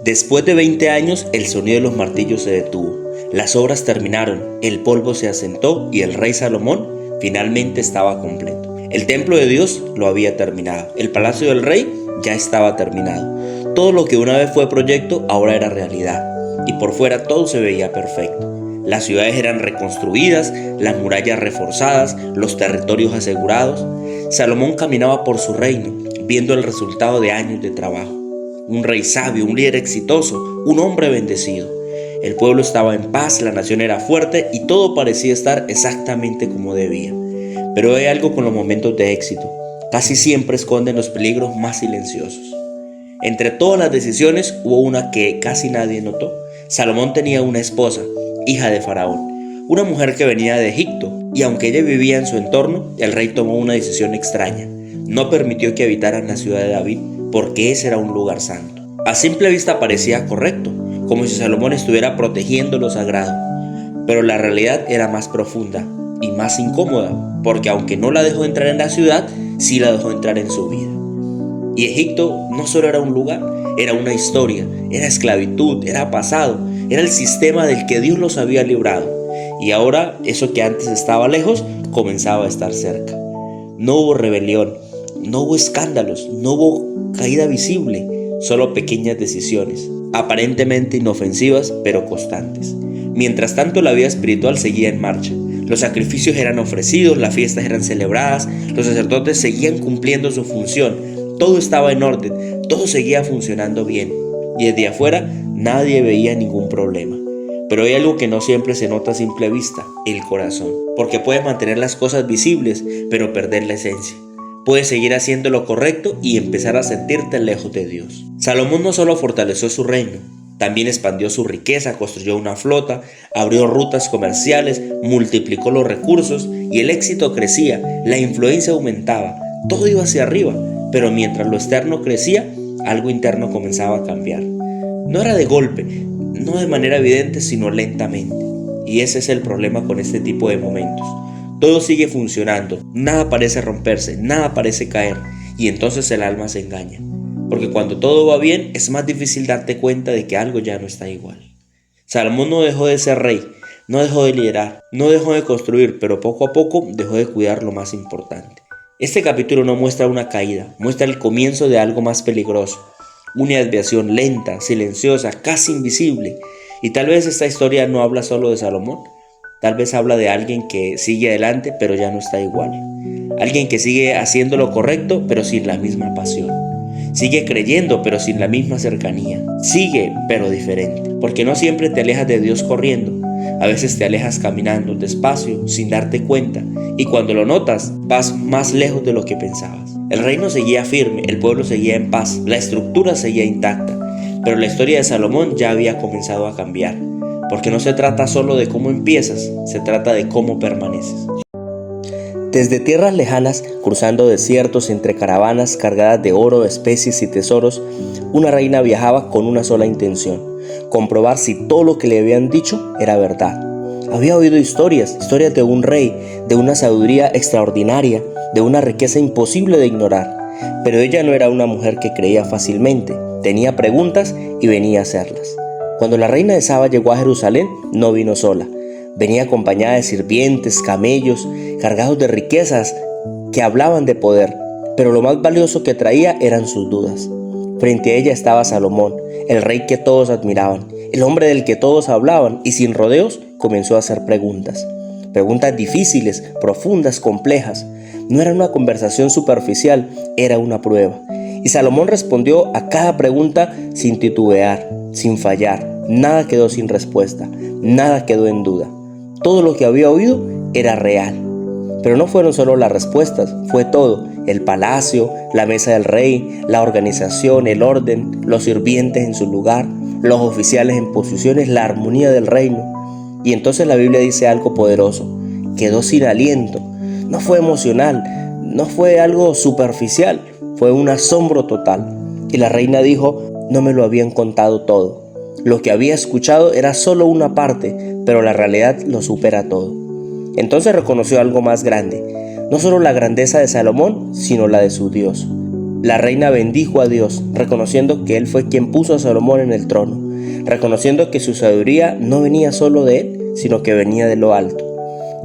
Después de 20 años, el sonido de los martillos se detuvo. Las obras terminaron, el polvo se asentó y el rey Salomón finalmente estaba completo. El templo de Dios lo había terminado. El palacio del rey ya estaba terminado. Todo lo que una vez fue proyecto ahora era realidad. Y por fuera todo se veía perfecto. Las ciudades eran reconstruidas, las murallas reforzadas, los territorios asegurados. Salomón caminaba por su reino, viendo el resultado de años de trabajo. Un rey sabio, un líder exitoso, un hombre bendecido. El pueblo estaba en paz, la nación era fuerte y todo parecía estar exactamente como debía. Pero hay algo con los momentos de éxito. Casi siempre esconden los peligros más silenciosos. Entre todas las decisiones hubo una que casi nadie notó. Salomón tenía una esposa, hija de Faraón, una mujer que venía de Egipto, y aunque ella vivía en su entorno, el rey tomó una decisión extraña. No permitió que habitaran en la ciudad de David, porque ese era un lugar santo. A simple vista parecía correcto, como si Salomón estuviera protegiendo lo sagrado, pero la realidad era más profunda y más incómoda, porque aunque no la dejó entrar en la ciudad, sí la dejó entrar en su vida. Y Egipto no solo era un lugar, era una historia, era esclavitud, era pasado, era el sistema del que Dios los había librado. Y ahora eso que antes estaba lejos comenzaba a estar cerca. No hubo rebelión, no hubo escándalos, no hubo caída visible, solo pequeñas decisiones, aparentemente inofensivas pero constantes. Mientras tanto la vida espiritual seguía en marcha. Los sacrificios eran ofrecidos, las fiestas eran celebradas, los sacerdotes seguían cumpliendo su función. Todo estaba en orden, todo seguía funcionando bien, y desde afuera nadie veía ningún problema. Pero hay algo que no siempre se nota a simple vista: el corazón, porque puede mantener las cosas visibles, pero perder la esencia. Puedes seguir haciendo lo correcto y empezar a sentirte lejos de Dios. Salomón no solo fortaleció su reino, también expandió su riqueza, construyó una flota, abrió rutas comerciales, multiplicó los recursos y el éxito crecía, la influencia aumentaba, todo iba hacia arriba. Pero mientras lo externo crecía, algo interno comenzaba a cambiar. No era de golpe, no de manera evidente, sino lentamente. Y ese es el problema con este tipo de momentos. Todo sigue funcionando, nada parece romperse, nada parece caer, y entonces el alma se engaña. Porque cuando todo va bien, es más difícil darte cuenta de que algo ya no está igual. Salomón no dejó de ser rey, no dejó de liderar, no dejó de construir, pero poco a poco dejó de cuidar lo más importante. Este capítulo no muestra una caída, muestra el comienzo de algo más peligroso, una desviación lenta, silenciosa, casi invisible. Y tal vez esta historia no habla solo de Salomón, tal vez habla de alguien que sigue adelante pero ya no está igual, alguien que sigue haciendo lo correcto pero sin la misma pasión, sigue creyendo pero sin la misma cercanía, sigue pero diferente, porque no siempre te alejas de Dios corriendo. A veces te alejas caminando despacio, sin darte cuenta, y cuando lo notas, vas más lejos de lo que pensabas. El reino seguía firme, el pueblo seguía en paz, la estructura seguía intacta, pero la historia de Salomón ya había comenzado a cambiar, porque no se trata solo de cómo empiezas, se trata de cómo permaneces. Desde tierras lejanas, cruzando desiertos entre caravanas cargadas de oro, especies y tesoros, una reina viajaba con una sola intención: comprobar si todo lo que le habían dicho era verdad. Había oído historias de un rey, de una sabiduría extraordinaria, de una riqueza imposible de ignorar. Pero ella no era una mujer que creía fácilmente, tenía preguntas y venía a hacerlas. Cuando la reina de Saba llegó a Jerusalén, no vino sola. Venía acompañada de sirvientes, camellos, cargados de riquezas que hablaban de poder, pero lo más valioso que traía eran sus dudas. Frente a ella estaba Salomón, el rey que todos admiraban, el hombre del que todos hablaban, y sin rodeos comenzó a hacer preguntas. Preguntas difíciles, profundas, complejas. No era una conversación superficial, era una prueba. Y Salomón respondió a cada pregunta sin titubear, sin fallar. Nada quedó sin respuesta, nada quedó en duda. Todo lo que había oído era real. Pero no fueron solo las respuestas, fue todo: el palacio, la mesa del rey, la organización, el orden, los sirvientes en su lugar, los oficiales en posiciones, la armonía del reino. Y entonces la Biblia dice algo poderoso: quedó sin aliento. No fue emocional, no fue algo superficial, fue un asombro total. Y la reina dijo: no me lo habían contado todo. Lo que había escuchado era solo una parte, pero la realidad lo supera todo. Entonces reconoció algo más grande, no solo la grandeza de Salomón, sino la de su Dios. La reina bendijo a Dios, reconociendo que Él fue quien puso a Salomón en el trono, reconociendo que su sabiduría no venía solo de Él, sino que venía de lo alto.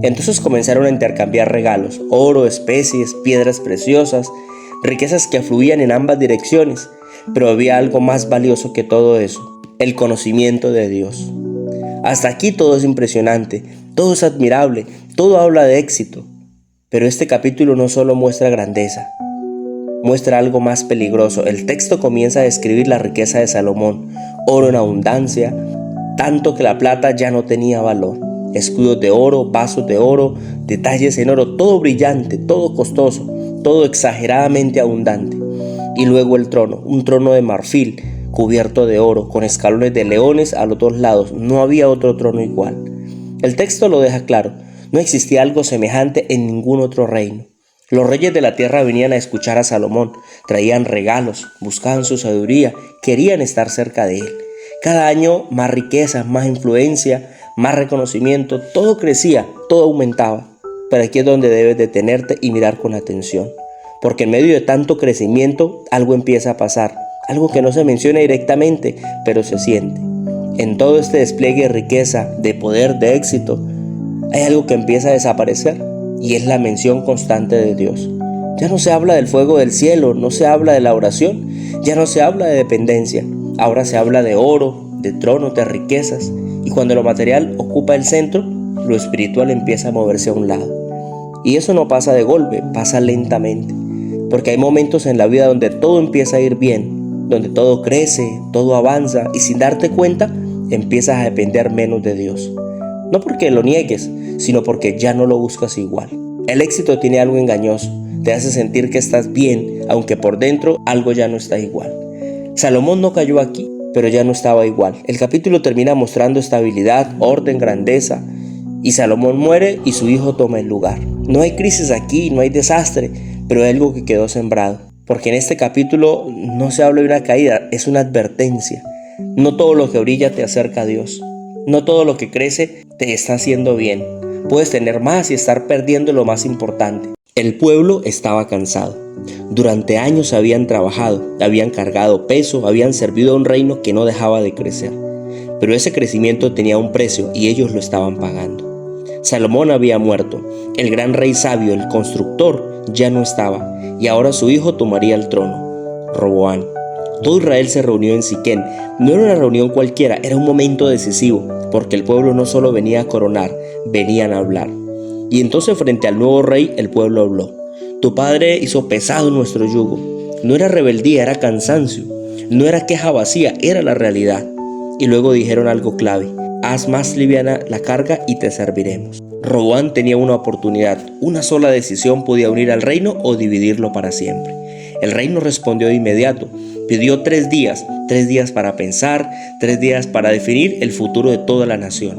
Entonces comenzaron a intercambiar regalos, oro, especies, piedras preciosas, riquezas que afluían en ambas direcciones, pero había algo más valioso que todo eso: el conocimiento de Dios. Hasta aquí todo es impresionante, todo es admirable, todo habla de éxito. Pero este capítulo no solo muestra grandeza, muestra algo más peligroso. El texto comienza a describir la riqueza de Salomón: oro en abundancia, tanto que la plata ya no tenía valor. Escudos de oro, vasos de oro, detalles en oro, todo brillante, todo costoso, todo exageradamente abundante. Y luego el trono, un trono de marfil, cubierto de oro, con escalones de leones a los dos lados. No había otro trono igual. El texto lo deja claro: no existía algo semejante en ningún otro reino. Los reyes de la tierra venían a escuchar a Salomón, traían regalos, buscaban su sabiduría, querían estar cerca de él. Cada año más riqueza, más influencia, más reconocimiento, todo crecía, todo aumentaba. Pero aquí es donde debes detenerte y mirar con atención, porque en medio de tanto crecimiento algo empieza a pasar, algo que no se menciona directamente, pero se siente. En todo este despliegue de riqueza, de poder, de éxito, hay algo que empieza a desaparecer, y es la mención constante de Dios. Ya no se habla del fuego del cielo, no se habla de la oración, ya no se habla de dependencia. Ahora se habla de oro, de tronos, de riquezas, y cuando lo material ocupa el centro, lo espiritual empieza a moverse a un lado. Y eso no pasa de golpe, pasa lentamente, porque hay momentos en la vida donde todo empieza a ir bien, donde todo crece, todo avanza, y sin darte cuenta, empiezas a depender menos de Dios. No porque lo niegues, sino porque ya no lo buscas igual. El éxito tiene algo engañoso, te hace sentir que estás bien, aunque por dentro algo ya no está igual. Salomón no cayó aquí, pero ya no estaba igual. El capítulo termina mostrando estabilidad, orden, grandeza, y Salomón muere y su hijo toma el lugar. No hay crisis aquí, no hay desastre, pero hay algo que quedó sembrado, porque en este capítulo no se habla de una caída, es una advertencia. No todo lo que brilla te acerca a Dios. No todo lo que crece te está haciendo bien. Puedes tener más y estar perdiendo lo más importante. El pueblo estaba cansado. Durante años habían trabajado, habían cargado peso, habían servido a un reino que no dejaba de crecer. Pero ese crecimiento tenía un precio y ellos lo estaban pagando. Salomón había muerto. El gran rey sabio, el constructor, ya no estaba, y ahora su hijo tomaría el trono, Roboam. Todo Israel se reunió en Siquén. No era una reunión cualquiera, era un momento decisivo, porque el pueblo no solo venía a coronar, venían a hablar. Y entonces frente al nuevo rey, el pueblo habló: tu padre hizo pesado nuestro yugo. No era rebeldía, era cansancio. No era queja vacía, era la realidad. Y luego dijeron algo clave: haz más liviana la carga y te serviremos. Roboam tenía una oportunidad. Una sola decisión podía unir al reino o dividirlo para siempre. El rey no respondió de inmediato. Pidió 3 días para pensar, 3 días para definir el futuro de toda la nación.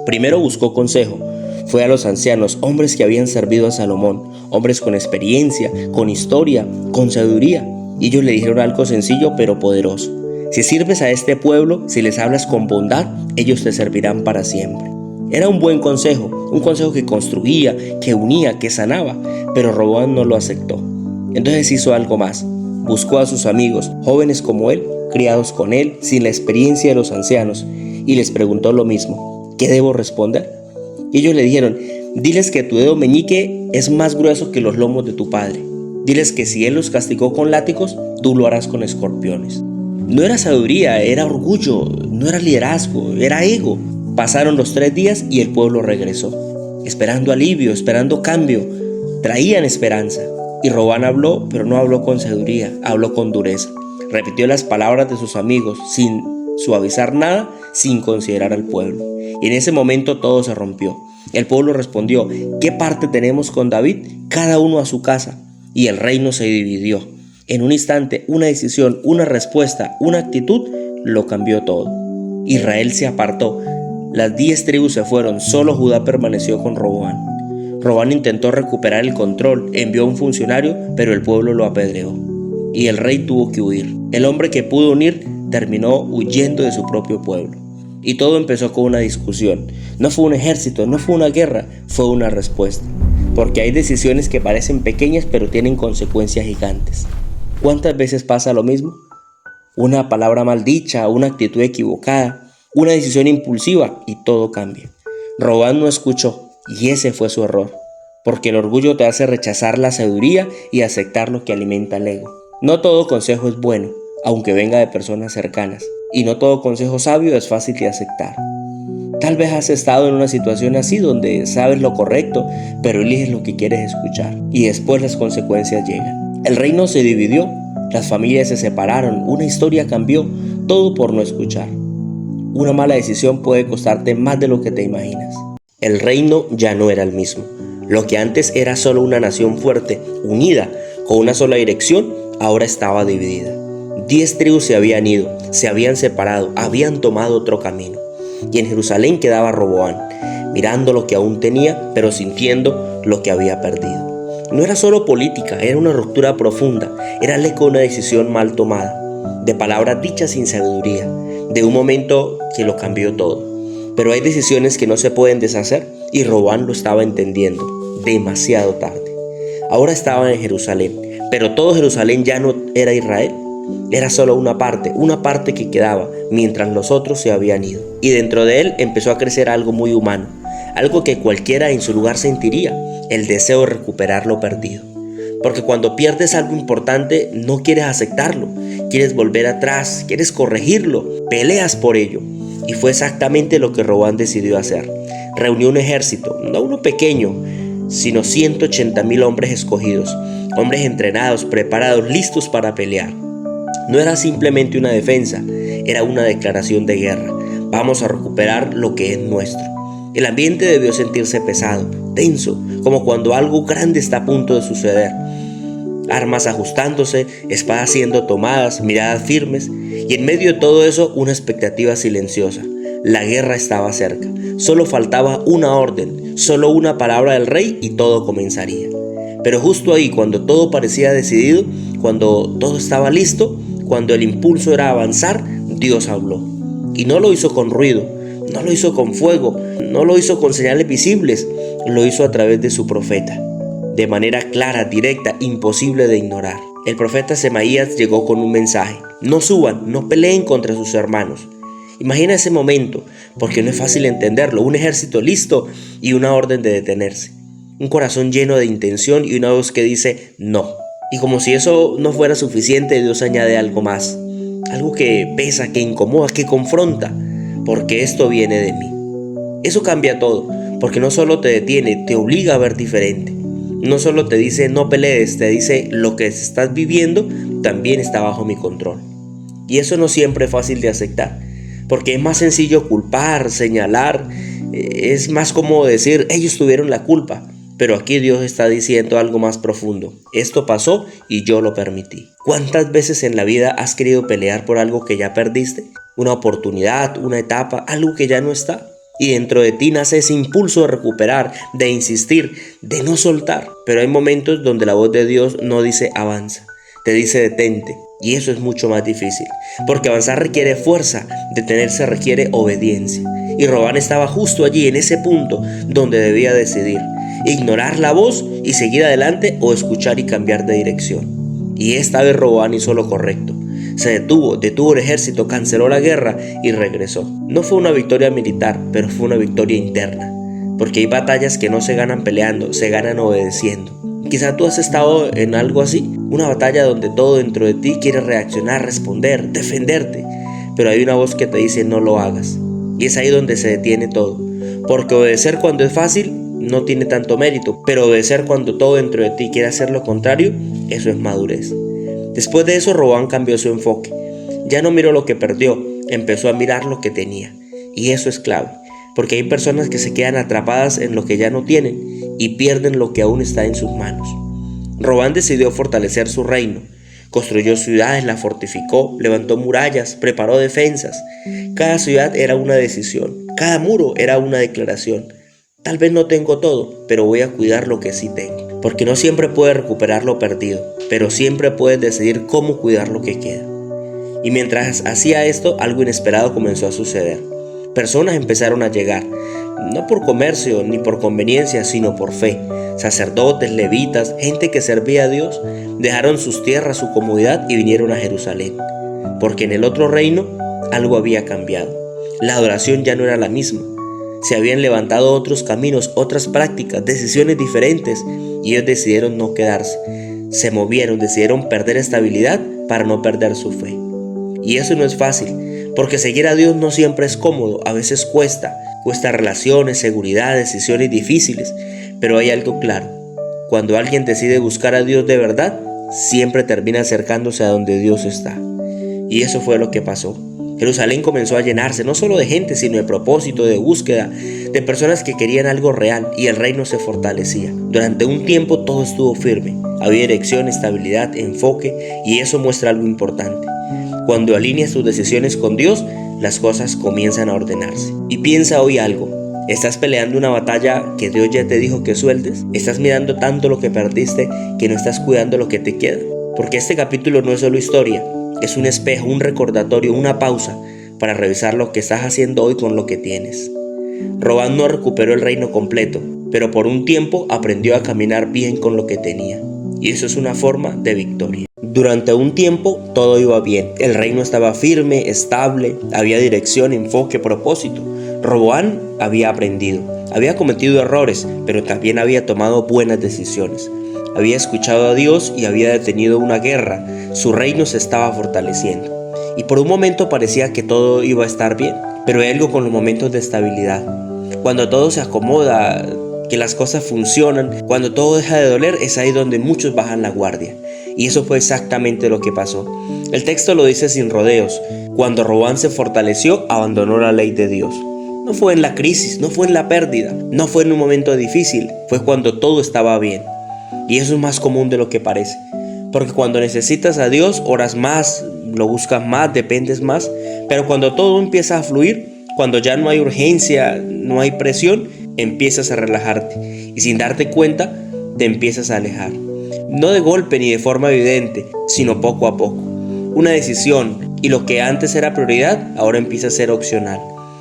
Primero buscó consejo. Fue a los ancianos, hombres que habían servido a Salomón, hombres con experiencia, con historia, con sabiduría. Y ellos le dijeron algo sencillo pero poderoso: si sirves a este pueblo, si les hablas con bondad, ellos te servirán para siempre. Era un buen consejo, un consejo que construía, que unía, que sanaba, pero Roboam no lo aceptó. Entonces hizo algo más. Buscó a sus amigos, jóvenes como él, criados con él, sin la experiencia de los ancianos, y les preguntó lo mismo: ¿qué debo responder? Y ellos le dijeron: diles que tu dedo meñique es más grueso que los lomos de tu padre. Diles que si él los castigó con látigos, tú lo harás con escorpiones. No era sabiduría, era orgullo, no era liderazgo, era ego. Pasaron los 3 días y el pueblo regresó, esperando alivio, esperando cambio. Traían esperanza. Y Roboam habló, pero no habló con sabiduría, habló con dureza. Repitió las palabras de sus amigos, sin suavizar nada, sin considerar al pueblo. Y en ese momento todo se rompió. El pueblo respondió: ¿qué parte tenemos con David? Cada uno a su casa. Y el reino se dividió. En un instante, una decisión, una respuesta, una actitud, lo cambió todo. Israel se apartó. Las 10 tribus se fueron, solo Judá permaneció con Roboam. Roboam intentó recuperar el control, envió a un funcionario, pero el pueblo lo apedreó. Y el rey tuvo que huir. El hombre que pudo unir terminó huyendo de su propio pueblo. Y todo empezó con una discusión. No fue un ejército, no fue una guerra, fue una respuesta. Porque hay decisiones que parecen pequeñas pero tienen consecuencias gigantes. ¿Cuántas veces pasa lo mismo? Una palabra mal dicha, una actitud equivocada, una decisión impulsiva y todo cambia. Roboam no escuchó y ese fue su error, porque el orgullo te hace rechazar la sabiduría y aceptar lo que alimenta el ego. No todo consejo es bueno, aunque venga de personas cercanas, y no todo consejo sabio es fácil de aceptar. Tal vez has estado en una situación así donde sabes lo correcto, pero eliges lo que quieres escuchar y después las consecuencias llegan. El reino se dividió, las familias se separaron, una historia cambió, todo por no escuchar. Una mala decisión puede costarte más de lo que te imaginas. El reino ya no era el mismo. Lo que antes era solo una nación fuerte, unida, con una sola dirección, ahora estaba dividida. 10 tribus se habían ido, se habían separado, habían tomado otro camino. Y en Jerusalén quedaba Roboam, mirando lo que aún tenía, pero sintiendo lo que había perdido. No era solo política, era una ruptura profunda, era el eco de una decisión mal tomada, de palabras dichas sin sabiduría, de un momento que lo cambió todo. Pero hay decisiones que no se pueden deshacer y Roboam lo estaba entendiendo, demasiado tarde. Ahora estaba en Jerusalén, pero todo Jerusalén ya no era Israel. Era solo una parte que quedaba, mientras los otros se habían ido. Y dentro de él empezó a crecer algo muy humano, algo que cualquiera en su lugar sentiría, el deseo de recuperar lo perdido. Porque cuando pierdes algo importante, no quieres aceptarlo, quieres volver atrás, quieres corregirlo, peleas por ello. Y fue exactamente lo que Roboam decidió hacer. Reunió un ejército, no uno pequeño, sino 180,000 hombres escogidos, hombres entrenados, preparados, listos para pelear. No era simplemente una defensa, era una declaración de guerra. Vamos a recuperar lo que es nuestro. El ambiente debió sentirse pesado, tenso, como cuando algo grande está a punto de suceder. Armas ajustándose, espadas siendo tomadas, miradas firmes, y en medio de todo eso una expectativa silenciosa. La guerra estaba cerca, solo faltaba una orden, solo una palabra del rey y todo comenzaría. Pero justo ahí, cuando todo parecía decidido, cuando todo estaba listo, cuando el impulso era avanzar, Dios habló. Y no lo hizo con ruido, no lo hizo con fuego, no lo hizo con señales visibles, lo hizo a través de su profeta. De manera clara, directa, imposible de ignorar. El profeta Semaías llegó con un mensaje: no suban, no peleen contra sus hermanos. Imagina ese momento, porque no es fácil entenderlo. Un ejército listo y una orden de detenerse. Un corazón lleno de intención y una voz que dice no. Y como si eso no fuera suficiente, Dios añade algo más. Algo que pesa, que incomoda, que confronta. Porque esto viene de mí. Eso cambia todo, porque no solo te detiene, te obliga a ver diferente. No solo te dice no pelees, te dice lo que estás viviendo también está bajo mi control. Y eso no siempre es fácil de aceptar, porque es más sencillo culpar, señalar, es más cómodo decir ellos tuvieron la culpa. Pero aquí Dios está diciendo algo más profundo. Esto pasó y yo lo permití. ¿Cuántas veces en la vida has querido pelear por algo que ya perdiste? Una oportunidad, una etapa, algo que ya no está. Y dentro de ti nace ese impulso de recuperar, de insistir, de no soltar. Pero hay momentos donde la voz de Dios no dice avanza, te dice detente. Y eso es mucho más difícil, porque avanzar requiere fuerza, detenerse requiere obediencia. Y Roboam estaba justo allí, en ese punto donde debía decidir: ignorar la voz y seguir adelante, o escuchar y cambiar de dirección. Y esta vez Roboam hizo lo correcto. Se detuvo el ejército, canceló la guerra y regresó. No fue una victoria militar, pero fue una victoria interna. Porque hay batallas que no se ganan peleando, se ganan obedeciendo. Quizá tú has estado en algo así, una batalla donde todo dentro de ti quiere reaccionar, responder, defenderte. Pero hay una voz que te dice no lo hagas. Y es ahí donde se detiene todo. Porque obedecer cuando es fácil no tiene tanto mérito, pero obedecer cuando todo dentro de ti quiere hacer lo contrario, eso es madurez. Después de eso, Roboam cambió su enfoque. Ya no miró lo que perdió, empezó a mirar lo que tenía. Y eso es clave, porque hay personas que se quedan atrapadas en lo que ya no tienen y pierden lo que aún está en sus manos. Roboam decidió fortalecer su reino. Construyó ciudades, las fortificó, levantó murallas, preparó defensas. Cada ciudad era una decisión, cada muro era una declaración. Tal vez no tengo todo, pero voy a cuidar lo que sí tengo. Porque no siempre puedes recuperar lo perdido, pero siempre puedes decidir cómo cuidar lo que queda. Y mientras hacía esto, algo inesperado comenzó a suceder. Personas empezaron a llegar, no por comercio ni por conveniencia, sino por fe. Sacerdotes, levitas, gente que servía a Dios, dejaron sus tierras, su comodidad y vinieron a Jerusalén, porque en el otro reino algo había cambiado. La adoración ya no era la misma. Se habían levantado otros caminos, otras prácticas, decisiones diferentes, y ellos decidieron no quedarse. Se movieron, decidieron perder estabilidad para no perder su fe. Y eso no es fácil, porque seguir a Dios no siempre es cómodo, a veces cuesta relaciones, seguridad, decisiones difíciles, pero hay algo claro: cuando alguien decide buscar a Dios de verdad, siempre termina acercándose a donde Dios está. Y eso fue lo que pasó. Jerusalén comenzó a llenarse no solo de gente, sino de propósito, de búsqueda, de personas que querían algo real, y el reino se fortalecía. Durante un tiempo todo estuvo firme, había dirección, estabilidad, enfoque, y eso muestra algo importante. Cuando alineas tus decisiones con Dios, las cosas comienzan a ordenarse. Y piensa hoy algo: ¿estás peleando una batalla que Dios ya te dijo que sueltes? ¿Estás mirando tanto lo que perdiste que no estás cuidando lo que te queda? Porque este capítulo no es solo historia, es un espejo, un recordatorio, una pausa para revisar lo que estás haciendo hoy con lo que tienes. Roboam no recuperó el reino completo, pero por un tiempo aprendió a caminar bien con lo que tenía. Y eso es una forma de victoria. Durante un tiempo todo iba bien, el reino estaba firme, estable, había dirección, enfoque, propósito. Roboam había aprendido, había cometido errores, pero también había tomado buenas decisiones. Había escuchado a Dios y había detenido una guerra. Su reino se estaba fortaleciendo. Y por un momento parecía que todo iba a estar bien. Pero hay algo con los momentos de estabilidad. Cuando todo se acomoda, que las cosas funcionan, cuando todo deja de doler, es ahí donde muchos bajan la guardia. Y eso fue exactamente lo que pasó. El texto lo dice sin rodeos: cuando Roboam se fortaleció, abandonó la ley de Dios. No fue en la crisis, no fue en la pérdida, no fue en un momento difícil, fue cuando todo estaba bien. Y eso es más común de lo que parece, porque cuando necesitas a Dios, oras más, lo buscas más, dependes más, pero cuando todo empieza a fluir, cuando ya no hay urgencia, no hay presión, empiezas a relajarte y sin darte cuenta te empiezas a alejar. No de golpe ni de forma evidente, sino poco a poco. Una decisión, y lo que antes era prioridad, ahora empieza a ser opcional.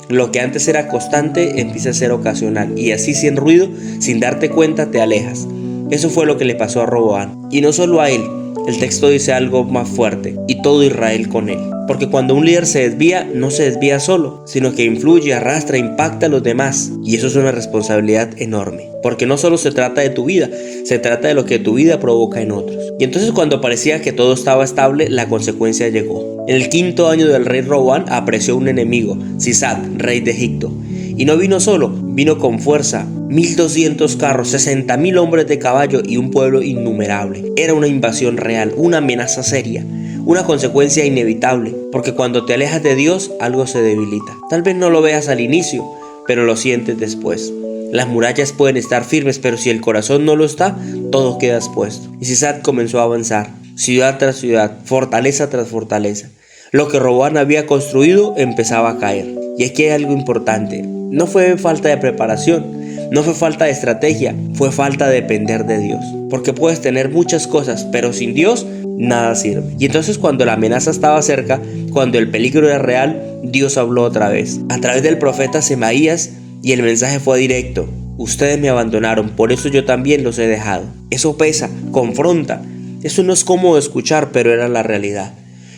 Lo que antes era constante empieza a ser ocasional, y así sin ruido, sin darte cuenta, te alejas. Eso fue lo que le pasó a Roboam, y no solo a él. El texto dice algo más fuerte: y todo Israel con él. Porque cuando un líder se desvía, no se desvía solo, sino que influye, arrastra, impacta a los demás. Y eso es una responsabilidad enorme, porque no solo se trata de tu vida, se trata de lo que tu vida provoca en otros. Y entonces, cuando parecía que todo estaba estable, la consecuencia llegó. En el 5º año del rey Roboam apareció un enemigo, Sisac, rey de Egipto. Y no vino solo, vino con fuerza, 1200 carros, 60,000 hombres de caballo y un pueblo innumerable. Era una invasión real, una amenaza seria, una consecuencia inevitable, porque cuando te alejas de Dios, algo se debilita. Tal vez no lo veas al inicio, pero lo sientes después. Las murallas pueden estar firmes, pero si el corazón no lo está, todo queda expuesto. Y Sisac comenzó a avanzar, ciudad tras ciudad, fortaleza tras fortaleza. Lo que Roboam había construido empezaba a caer. Y aquí hay algo importante: no fue falta de preparación, no fue falta de estrategia, fue falta de depender de Dios. Porque puedes tener muchas cosas, pero sin Dios nada sirve. Y entonces, cuando la amenaza estaba cerca, cuando el peligro era real, Dios habló otra vez, a través del profeta Semaías, y el mensaje fue directo: ustedes me abandonaron, por eso yo también los he dejado. Eso pesa, confronta. Eso no es cómodo escuchar, pero era la realidad.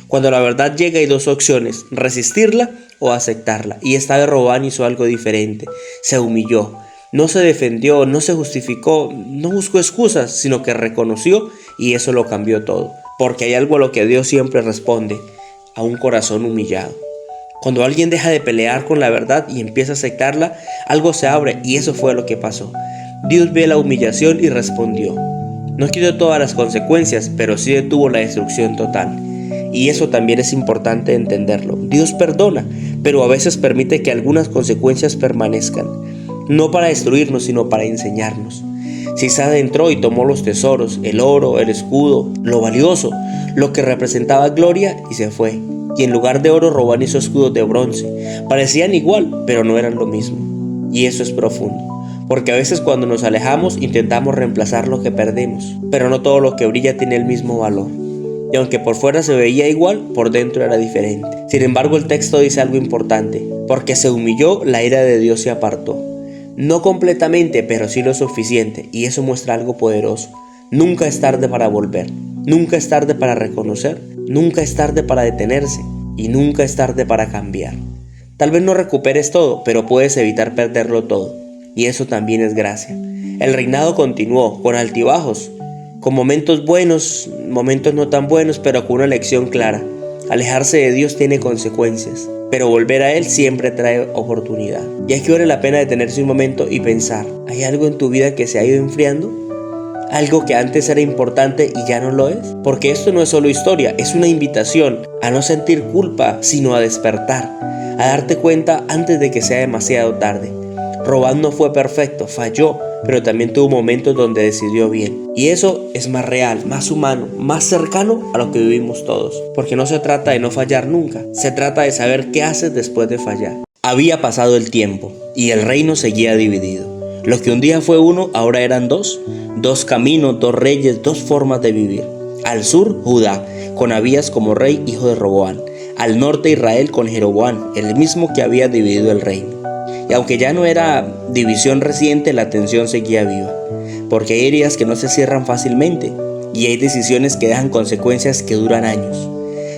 Cuando la verdad llega hay dos opciones: resistirla o aceptarla. Y esta vez Roboam hizo algo diferente. Se humilló, no se defendió, no se justificó, no buscó excusas, sino que reconoció, y eso lo cambió todo. Porque hay algo a lo que Dios siempre responde: a un corazón humillado. Cuando alguien deja de pelear con la verdad y empieza a aceptarla, algo se abre, y eso fue lo que pasó. Dios ve la humillación y respondió. No quitó todas las consecuencias, pero sí detuvo la destrucción total. Y eso también es importante entenderlo. Dios perdona, pero a veces permite que algunas consecuencias permanezcan, no para destruirnos, sino para enseñarnos. Sisac entró y tomó los tesoros, el oro, el escudo, lo valioso, lo que representaba gloria, y se fue. Y en lugar de oro, Roboam hizo escudos de bronce. Parecían igual, pero no eran lo mismo. Y eso es profundo, porque a veces cuando nos alejamos intentamos reemplazar lo que perdemos, pero no todo lo que brilla tiene el mismo valor. Y aunque por fuera se veía igual, por dentro era diferente. Sin embargo, el texto dice algo importante: porque se humilló, la ira de Dios se apartó. No completamente, pero sí lo suficiente, y eso muestra algo poderoso. Nunca es tarde para volver, nunca es tarde para reconocer, nunca es tarde para detenerse, y nunca es tarde para cambiar. Tal vez no recuperes todo, pero puedes evitar perderlo todo, y eso también es gracia. El reinado continuó, con altibajos, con momentos buenos, momentos no tan buenos, pero con una lección clara. Alejarse de Dios tiene consecuencias, pero volver a Él siempre trae oportunidad. Y es que vale la pena detenerse un momento y pensar, ¿hay algo en tu vida que se ha ido enfriando? ¿Algo que antes era importante y ya no lo es? Porque esto no es solo historia, es una invitación a no sentir culpa, sino a despertar, a darte cuenta antes de que sea demasiado tarde. Robán no fue perfecto, falló, pero también tuvo momentos donde decidió bien. Y eso es más real, más humano, más cercano a lo que vivimos todos. Porque no se trata de no fallar nunca, se trata de saber qué haces después de fallar. Había pasado el tiempo y el reino seguía dividido. Lo que un día fue uno, ahora eran dos caminos, dos reyes, dos formas de vivir. Al sur, Judá, con Abías como rey, hijo de Roboán. Al norte, Israel con Jeroboam, el mismo que había dividido el reino. Y aunque ya no era división reciente, la tensión seguía viva, porque hay heridas que no se cierran fácilmente y hay decisiones que dejan consecuencias que duran años.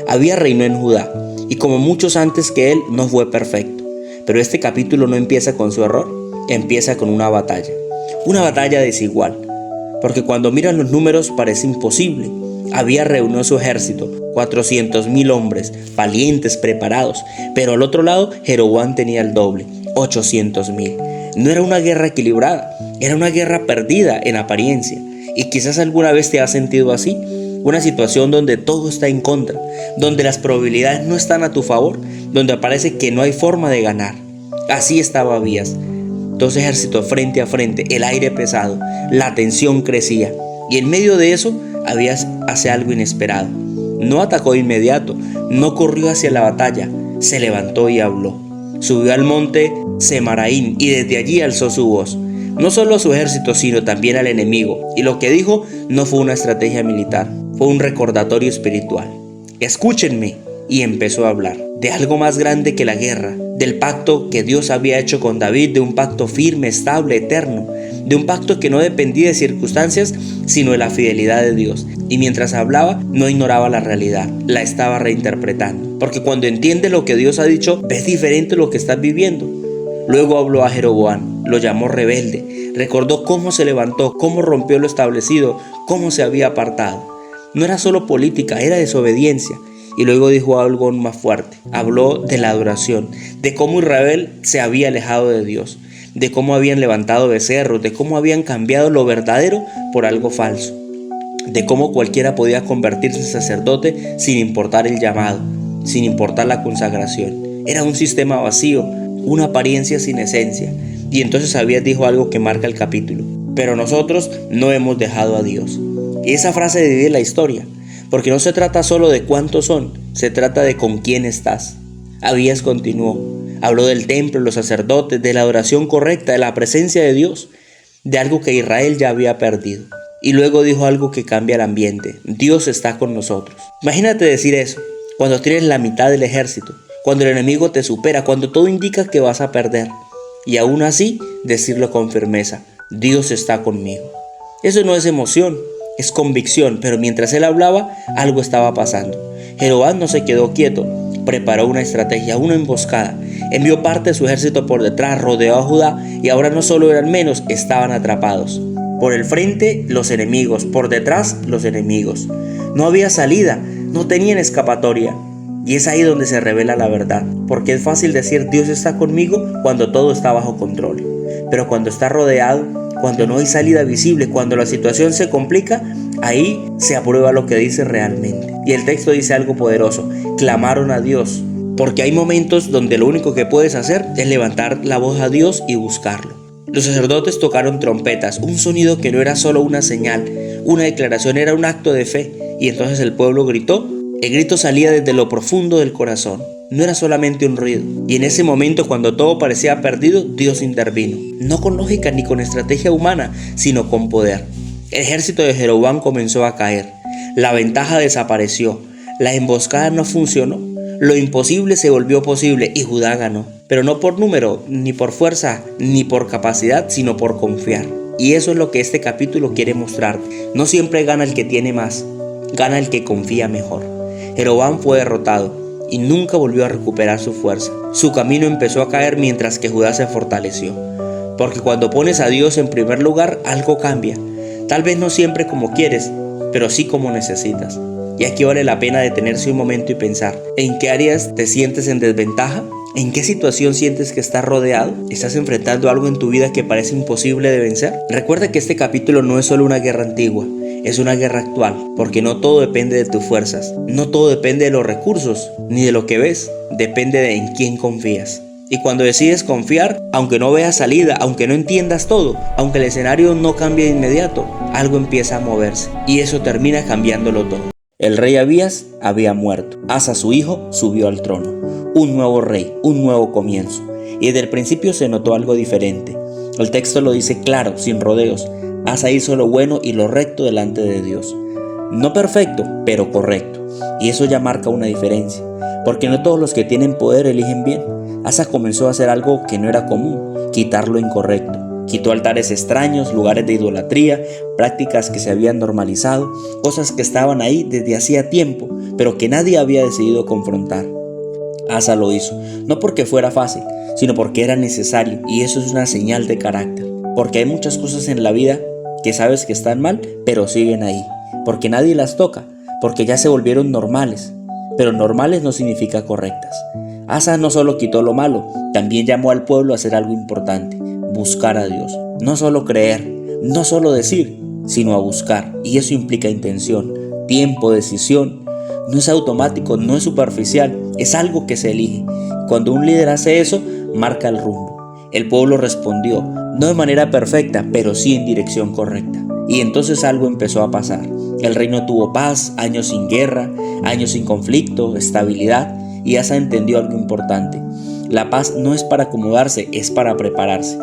Abías reinó en Judá y como muchos antes que él no fue perfecto, pero este capítulo no empieza con su error, empieza con una batalla desigual, porque cuando miran los números parece imposible. Abías reunió su ejército, 400,000 hombres, valientes, preparados, pero al otro lado Jeroboam tenía el doble, 800,000. No era una guerra equilibrada, era una guerra perdida en apariencia. Y quizás alguna vez te has sentido así, una situación donde todo está en contra, donde las probabilidades no están a tu favor, donde parece que no hay forma de ganar. Así estaba Abías, dos ejércitos frente a frente, el aire pesado, la tensión crecía, y en medio de eso Abías hace algo inesperado. No atacó de inmediato, no corrió hacia la batalla, se levantó y habló. Subió al monte Semaraín y desde allí alzó su voz, no solo a su ejército sino también al enemigo, y lo que dijo no fue una estrategia militar, fue un recordatorio espiritual. Escúchenme, y empezó a hablar de algo más grande que la guerra, del pacto que Dios había hecho con David, de un pacto firme, estable, eterno, de un pacto que no dependía de circunstancias sino de la fidelidad de Dios. Y mientras hablaba no ignoraba la realidad, la estaba reinterpretando, porque cuando entiendes lo que Dios ha dicho ves diferente lo que estás viviendo. Luego habló a Jeroboam, lo llamó rebelde, recordó cómo se levantó, cómo rompió lo establecido, cómo se había apartado. No era solo política, era desobediencia. Y luego dijo algo más fuerte, habló de la adoración, de cómo Israel se había alejado de Dios, de cómo habían levantado becerros, de cómo habían cambiado lo verdadero por algo falso, de cómo cualquiera podía convertirse en sacerdote sin importar el llamado, sin importar la consagración. Era un sistema vacío, una apariencia sin esencia. Y entonces Abías dijo algo que marca el capítulo, pero nosotros no hemos dejado a Dios. Y esa frase divide la historia, porque no se trata solo de cuántos son, se trata de con quién estás. Abías continuó, habló del templo, los sacerdotes, de la adoración correcta, de la presencia de Dios, de algo que Israel ya había perdido. Y luego dijo algo que cambia el ambiente, Dios está con nosotros. Imagínate decir eso, cuando tienes la mitad del ejército, cuando el enemigo te supera, cuando todo indica que vas a perder. Y aún así, decirlo con firmeza, Dios está conmigo. Eso no es emoción, es convicción, pero mientras él hablaba, algo estaba pasando. Jeroboam no se quedó quieto, preparó una estrategia, una emboscada, envió parte de su ejército por detrás, rodeó a Judá y ahora no solo eran menos, estaban atrapados. Por el frente los enemigos, por detrás los enemigos. No había salida, no tenían escapatoria. Y es ahí donde se revela la verdad, porque es fácil decir Dios está conmigo cuando todo está bajo control, pero cuando está rodeado, cuando no hay salida visible, cuando la situación se complica, ahí se aprueba lo que dice realmente. Y el texto dice algo poderoso, clamaron a Dios, porque hay momentos donde lo único que puedes hacer es levantar la voz a Dios y buscarlo. Los sacerdotes tocaron trompetas, un sonido que no era solo una señal, una declaración, era un acto de fe, y entonces el pueblo gritó. El grito salía desde lo profundo del corazón, no era solamente un ruido. Y en ese momento, cuando todo parecía perdido, Dios intervino, no con lógica ni con estrategia humana, sino con poder. El ejército de Jeroboam comenzó a caer, la ventaja desapareció, la emboscada no funcionó, lo imposible se volvió posible y Judá ganó. pero no por número, ni por fuerza, ni por capacidad, sino por confiar. Y eso es lo que este capítulo quiere mostrarte. No siempre gana el que tiene más, gana el que confía mejor. Jeroboam fue derrotado y nunca volvió a recuperar su fuerza. Su camino empezó a caer mientras que Judá se fortaleció. Porque cuando pones a Dios en primer lugar, algo cambia. Tal vez no siempre como quieres, pero sí como necesitas. Y aquí vale la pena detenerse un momento y pensar, ¿en qué áreas te sientes en desventaja? ¿En qué situación sientes que estás rodeado? ¿Estás enfrentando algo en tu vida que parece imposible de vencer? Recuerda que este capítulo no es solo una guerra antigua, es una guerra actual, porque no todo depende de tus fuerzas, no todo depende de los recursos, ni de lo que ves, depende de en quién confías. Y cuando decides confiar, aunque no veas salida, aunque no entiendas todo, aunque el escenario no cambie de inmediato, algo empieza a moverse, y eso termina cambiándolo todo. El rey Abías había muerto. Asa, su hijo, subió al trono. Un nuevo rey, un nuevo comienzo. Y desde el principio se notó algo diferente. El texto lo dice claro, sin rodeos. Asa hizo lo bueno y lo recto delante de Dios. No perfecto, pero correcto. Y eso ya marca una diferencia. Porque no todos los que tienen poder eligen bien. Asa comenzó a hacer algo que no era común, quitar lo incorrecto. Quitó altares extraños, lugares de idolatría, prácticas que se habían normalizado, cosas que estaban ahí desde hacía tiempo, pero que nadie había decidido confrontar. Asa lo hizo, no porque fuera fácil, sino porque era necesario, y eso es una señal de carácter. Porque hay muchas cosas en la vida que sabes que están mal, pero siguen ahí, porque nadie las toca, porque ya se volvieron normales, pero normales no significa correctas. Asa no solo quitó lo malo, también llamó al pueblo a hacer algo importante. Buscar a Dios, no solo creer, no solo decir, sino a buscar, y eso implica intención, tiempo, decisión. No es automático, no es superficial, es algo que se elige. Cuando un líder hace eso, marca el rumbo. El pueblo respondió, no de manera perfecta, pero sí en dirección correcta. Y entonces algo empezó a pasar. El reino tuvo paz, años sin guerra, años sin conflicto, estabilidad, y Asa entendió algo importante. La paz no es para acomodarse, es para prepararse.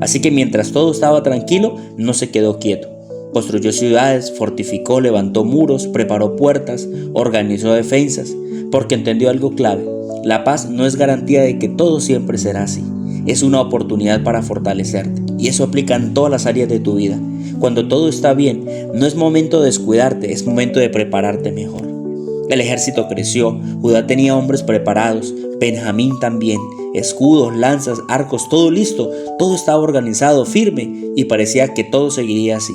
Así que mientras todo estaba tranquilo, no se quedó quieto. Construyó ciudades, fortificó, levantó muros, preparó puertas, organizó defensas, porque entendió algo clave. La paz no es garantía de que todo siempre será así. Es una oportunidad para fortalecerte. Y eso aplica en todas las áreas de tu vida. Cuando todo está bien, no es momento de descuidarte, es momento de prepararte mejor. El ejército creció, Judá tenía hombres preparados, Benjamín también, escudos, lanzas, arcos, todo listo, todo estaba organizado, firme, y parecía que todo seguiría así.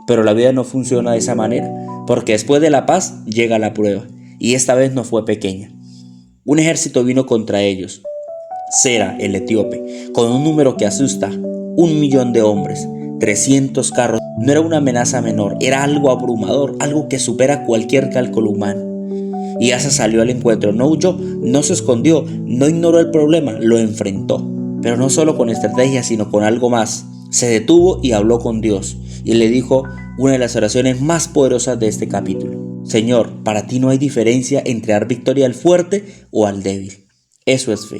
Pero la vida no funciona de esa manera, porque después de la paz llega la prueba, y esta vez no fue pequeña. Un ejército vino contra ellos, Sera, el etíope, con un número que asusta, 1.000.000 de hombres, 300 carros. No era una amenaza menor, era algo abrumador, algo que supera cualquier cálculo humano. Y Asa salió al encuentro, no huyó, no se escondió, no ignoró el problema, lo enfrentó. Pero no solo con estrategia, sino con algo más. Se detuvo y habló con Dios, y le dijo una de las oraciones más poderosas de este capítulo. Señor, para ti no hay diferencia entre dar victoria al fuerte o al débil. Eso es fe.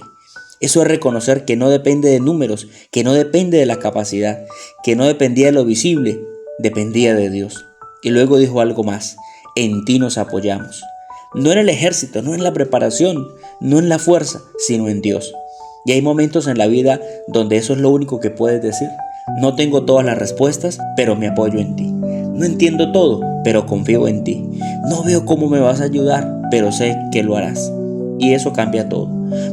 Eso es reconocer que no depende de números, que no depende de la capacidad, que no dependía de lo visible, dependía de Dios. Y luego dijo algo más, en ti nos apoyamos. No en el ejército, no en la preparación, no en la fuerza, sino en Dios. Y hay momentos en la vida donde eso es lo único que puedes decir. No tengo todas las respuestas, pero me apoyo en ti. No entiendo todo, pero confío en ti. No veo cómo me vas a ayudar, pero sé que lo harás. Y eso cambia todo,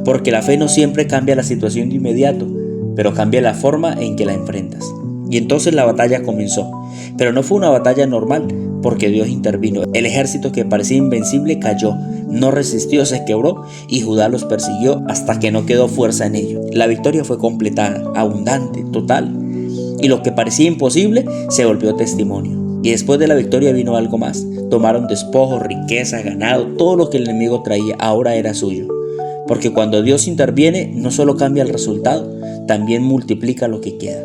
porque la fe no siempre cambia la situación de inmediato, pero cambia la forma en que la enfrentas. Y entonces la batalla comenzó, pero no fue una batalla normal, porque Dios intervino. El ejército que parecía invencible cayó, no resistió, se quebró, y Judá los persiguió hasta que no quedó fuerza en ellos. La victoria fue completada, abundante, total, y lo que parecía imposible se volvió testimonio. Y después de la victoria vino algo más. Tomaron despojos, riqueza, ganado, todo lo que el enemigo traía ahora era suyo. Porque cuando Dios interviene, no solo cambia el resultado, también multiplica lo que queda.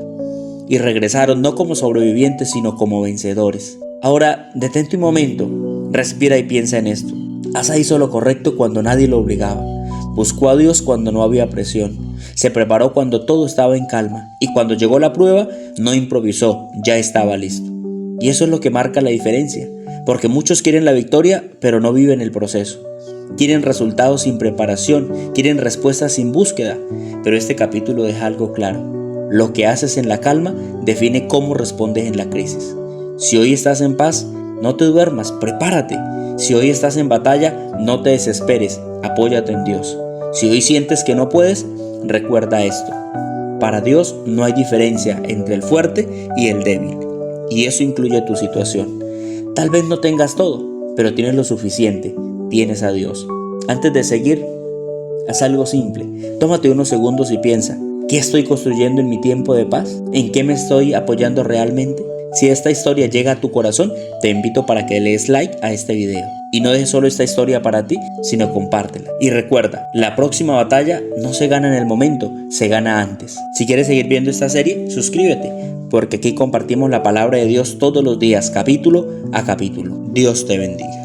Y regresaron no como sobrevivientes, sino como vencedores. Ahora, detente un momento, respira y piensa en esto. Asa hizo lo correcto cuando nadie lo obligaba. Buscó a Dios cuando no había presión. Se preparó cuando todo estaba en calma. Y cuando llegó la prueba, no improvisó, ya estaba listo. Y eso es lo que marca la diferencia. Porque muchos quieren la victoria, pero no viven el proceso. quieren resultados sin preparación, quieren respuestas sin búsqueda. Pero este capítulo deja algo claro: lo que haces en la calma define cómo respondes en la crisis. Si hoy estás en paz, no te duermas, prepárate. Si hoy estás en batalla, no te desesperes, apóyate en Dios. Si hoy sientes que no puedes, recuerda esto: para Dios no hay diferencia entre el fuerte y el débil, y eso incluye tu situación. Tal vez no tengas todo, pero tienes lo suficiente, tienes a Dios. Antes de seguir, haz algo simple. Tómate unos segundos y piensa: ¿qué estoy construyendo en mi tiempo de paz? ¿En qué me estoy apoyando realmente? Si esta historia llega a tu corazón, te invito para que le des like a este video. Y no dejes solo esta historia para ti, sino compártela. Y recuerda, la próxima batalla no se gana en el momento, se gana antes. Si quieres seguir viendo esta serie, suscríbete, porque aquí compartimos la palabra de Dios todos los días, capítulo a capítulo. Dios te bendiga.